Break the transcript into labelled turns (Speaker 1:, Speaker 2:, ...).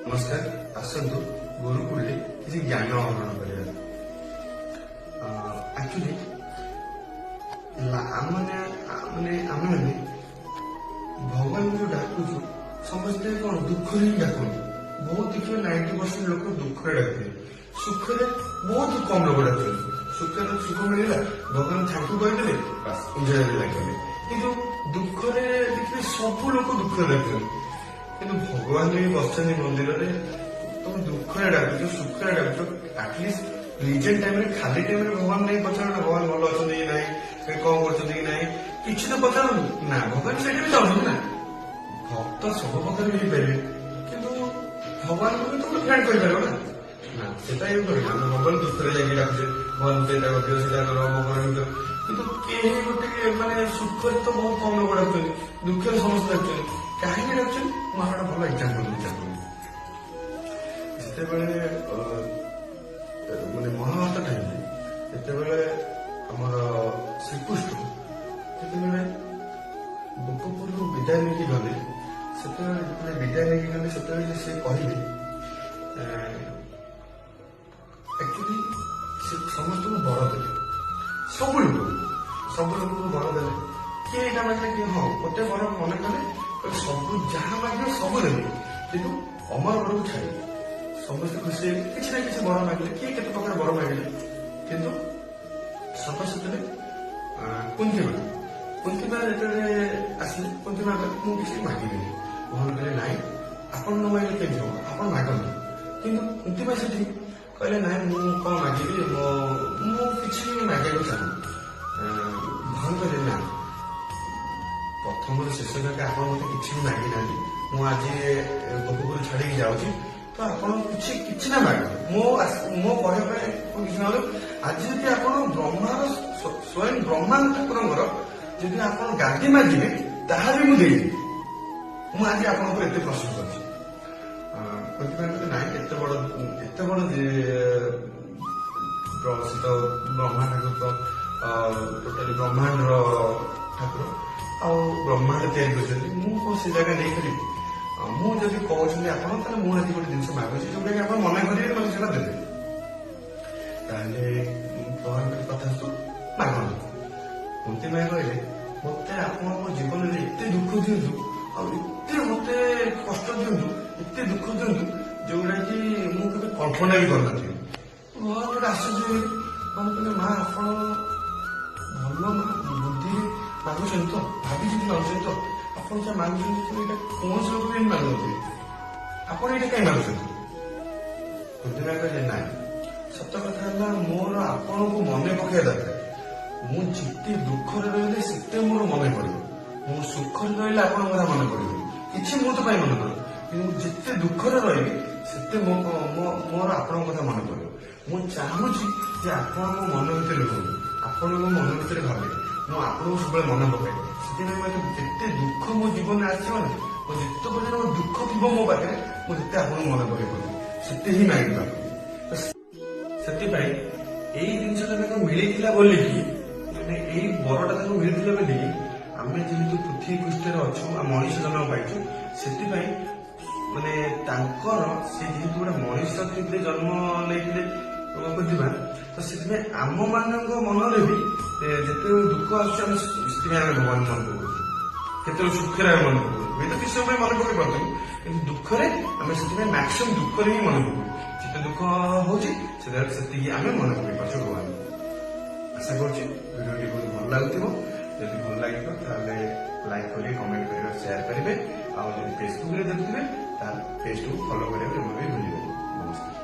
Speaker 1: नमस्कार आसतु गुरुकुल किसी ज्ञान आहरण कर एक्चुअली मैंने भगवान जो डाकुचु समस्ते कौन दुख ही डाकु बहुत देखिए 90% लोग दुख डाकते सुख बहुत कम लोग डाकते सुख सुख मिलला भगवान थैंक यू कहते बस एंजॉय लगे कि दुख देखिए सब लोग दुख डाकते कि भगवान भी बसते मंदिर में तुम दुख डाकुच सुख डाकुच आटलिस्ट रिजेक्ट टाइम खाली टाइम भगवान नहीं पचार भगवान भल अच्छा ना कौन कर किसी तो पचार ना भगवान से भी चाहूँ ना भक्त सब प्रकार भी पारे कि भगवान को भी तुम फ्रेंड कर ना सेटा ये कर भगवान दुखरे जाकि डाकुचे भगवान से कर भगवान कि गोटे मानने सुख तो बहुत कम लोग डाकुଛନ୍ତି दुखे समस्त डाकुଛନ୍ତି कहीं डाकुଛନ୍ତି ମୁଁ ଗୋଟେ ଭଲ ଏକ୍ସାମ୍ପଲ ଦେବି ଚାହୁଁଛି ଯେତେବେଳେ ମାନେ ମହାଭାରତ ଟାଇମରେ ଯେତେବେଳେ ଆମର ଶ୍ରୀକୃଷ୍ଣ ଯେତେବେଳେ ଗୋପପୁରରୁ ବିଦାୟ ନେଇକି ଗଲେ ସେତେବେଳେ ଯେତେବେଳେ ବିଦାୟ ନେଇକି ଗଲେ ସେତେବେଳେ ସେ କହିଲେ ଆକ୍ଚୁଆଲି ସେ ସମସ୍ତଙ୍କୁ ବର ଦେଲେ ସବୁ ଲୋକଙ୍କୁ ବର ଦେଲେ କିଏ ଏଇଟା ମାଗିଲେ କି ହଁ ଗୋଟେ ବର ମନେ କଲେ ସବୁ ଯାହା ମାଗିଲେ ସବୁ ଦେବେ କିନ୍ତୁ ଅମର ବରକୁ ଛାଡ଼ି ସମସ୍ତେ ଖୁସି କିଛି ନା କିଛି ବର ମାଗିଲେ କିଏ କେତେ ପ୍ରକାର ବର ମାଗିଲେ କିନ୍ତୁ ସତ ସେଥିରେ କୁନ୍ତିମା ଯେତେବେଳେ ଆସିଲେ କୁନ୍ତିମା ମୁଁ କିଛି ମାଗିବିନି ଭଗବାନ କହିଲେ ନାଇଁ ଆପଣ ନ ମାଗିଲେ କେମିତି ହବ ଆପଣ ମାଗନ୍ତୁ କିନ୍ତୁ କୁନ୍ତିମା ସେଠି କହିଲେ ନାଇଁ ମୁଁ କଣ ମାଗିବି ମୁଁ କିଛି ମାଗିବାକୁ ଚାହୁଁ ଭଗବାନ କହିଲେ ନା ପ୍ରଥମରୁ ଶେଷ ଯାକେ ଆପଣ ମତେ କିଛି ବି ମାଗି ନାହାନ୍ତି ମୁଁ ଆଜି ଗୋପପୁର ଛାଡିକି ଯାଉଛି ତ ଆପଣ କିଛି ନା ମାଗନ୍ତୁ ମୋ କହିବା ପାଇଁ କିଛି ନହେଲେ ଆଜି ଯଦି ଆପଣ ବ୍ରହ୍ମାର ସ୍ୱୟଂ ବ୍ରହ୍ମା ଠାକୁରଙ୍କର ଯଦି ଆପଣ ଗାଦି ମାଗିବେ ତାହା ବି ମୁଁ ଦେଇଦେବି ମୁଁ ଆଜି ଆପଣଙ୍କର ଏତେ ପ୍ରଶ୍ନ କରିଛି ସେଥିପାଇଁ ନାଇଁ ଏତେ ବଡ ସେ ତ ବ୍ରହ୍ମା ଠାକୁର ଟୋଟାଲି ବ୍ରହ୍ମାଣ୍ଡର ଠାକୁର ଆଉ ବ୍ରହ୍ମାଣ୍ଡ ତିଆରି କରିଛନ୍ତି ମୁଁ କଣ ସେ ଜାଗା ନେଇପାରିବି ମୁଁ ଯଦି କହୁଛନ୍ତି ଆପଣ ତାହେଲେ ମୁଁ ଆଜି ଗୋଟେ ଜିନିଷ ମାଗୁଛି ଯୋଉଟାକି ଆପଣ ମନା କରିବେ ମତେ ସେଟା ଦେବେ ତାହେଲେ ଭଗବାନଙ୍କ କଥା ମାଗନ୍ତୁ କୁନ୍ତିମା କହିଲେ ମତେ ଆପଣଙ୍କ ଜୀବନରେ ଏତେ ଦୁଃଖ ଦିଅନ୍ତୁ ଆଉ ଏତେ ମତେ କଷ୍ଟ ଦିଅନ୍ତୁ ଏତେ ଦୁଃଖ ଦିଅନ୍ତୁ ଯୋଉଟାକି ମୁଁ କେବେ କଳ୍ପନା ବି କରିନଥିଲି ଭଗବାନ ଗୋଟେ ଆଶ୍ଚର୍ଯ୍ୟ ମାନେ କହିଲେ ମା ଆପଣ ଭଲ ବୁଦ୍ଧିରେ ମାଗୁଛନ୍ତି ତ ଭାବିଛନ୍ତି ମାଗୁଛନ୍ତି ତ ଆପଣ ଯାହା ମାଗୁଛନ୍ତି ତ ଏଇଟା କୌଣସି ଲୋକ ବି ମାଗୁନଥିବେ ଆପଣ ଏଇଟା କାହିଁ ମାଗୁଛନ୍ତି କୁନ୍ତିମା କହିଲେ ନାଇଁ ସତ କଥା ହେଲା ମୋର ଆପଣଙ୍କୁ ମନେ ପକେଇବା ଦରକାର ମୁଁ ଯେତେ ଦୁଃଖରେ ରହିଲେ ସେତେ ମୋର ମନେ ପଡିବ ମୁଁ ସୁଖରେ ରହିଲେ ଆପଣଙ୍କ କଥା ମନେ ପଡିବ କିଛି ମୁହୂର୍ତ୍ତ ପାଇଁ ମନେ ପଡିବ କିନ୍ତୁ ଯେତେ ଦୁଃଖରେ ରହିବି ସେତେ ମୋର ଆପଣଙ୍କ କଥା ମନେ ପଡିବ ମୁଁ ଚାହୁଁଛି ଯେ ଆପଣ ମୋ ମନ ଭିତରେ ରୁହନ୍ତୁ ଆପଣ ମୋ ମନ ଭିତରେ ଭାବେ ମୁଁ ଆପଣଙ୍କୁ ସବୁବେଳେ ମନେ ପକାଏ ସେଥିପାଇଁ ମତେ ଯେତେ ଦୁଃଖ ମୋ ଜୀବନରେ ଆସିବ ନା ମୋ ଯେତେ ପର୍ଯ୍ୟନ୍ତ ମୋ ଦୁଃଖ ଥିବ ମୋ ପାଖରେ ମୁଁ ଯେତେ ଆପଣଙ୍କୁ ମନେ ପକେଇ ପାରିବି ସେତେ ହିଁ ମାଗିବା ସେଥିପାଇଁ ଏଇ ଜିନିଷଟା ତାକୁ ମିଳିଥିଲା ବୋଲିକି ମାନେ ଏଇ ବରଟା ତାକୁ ମିଳିଥିଲା ବୋଲିକି ଆମେ ଯେହେତୁ ପୃଥିବୀ ପୃଷ୍ଠରେ ଅଛୁ ମଣିଷ ଜନ୍ମ ପାଇଛୁ ସେଥିପାଇଁ ମାନେ ତାଙ୍କର ସେ ଯେହେତୁ ଗୋଟେ ମଣିଷ ଥିଲେ ଜନ୍ମ ନେଇଥିଲେ କୁନ୍ତିମା ତ ସେଥିପାଇଁ ଆମ ମାନଙ୍କ ମନରେ ବି ଯେତେବେଳେ ଦୁଃଖ ଆସୁଛି ଆମେ ସେଥିପାଇଁ ଆମେ ଭଗବାନ ମନେ ପକଉଛୁ କେତେବେଳେ ସୁଖରେ ଆମେ ମନେ ପକଉଛୁ ହୁଏତ କିଛି ସମୟ ମନେ ପକେଇ ପାରୁଥିବୁ କିନ୍ତୁ ଦୁଃଖରେ ଆମେ ସେଥିପାଇଁ ମ୍ୟାକ୍ସିମମ୍ ଦୁଃଖରେ ହିଁ ମନେ ପକଉ ଯେତେ ଦୁଃଖ ହଉଛି ସେତିକି ଆମେ ମନେ ପକେଇ ପାରୁଛୁ ଭଗବାନ ଆଶା କରୁଛି ଭିଡ଼ିଓଟି ବହୁତ ଭଲ ଲାଗୁଥିବ ଯଦି ଭଲ ଲାଗିବ ତାହେଲେ ଲାଇକ୍ କରିବେ କମେଣ୍ଟ କରିବେ ସେୟାର କରିବେ ଆଉ ଯଦି ଫେସବୁକରେ ଦେଖୁଥିବେ ତାହେଲେ ପେଜଟିକୁ ଫଲୋ କରିବାକୁ ଜମା ବି ଭୁଲିବେନି। ନମସ୍କାର।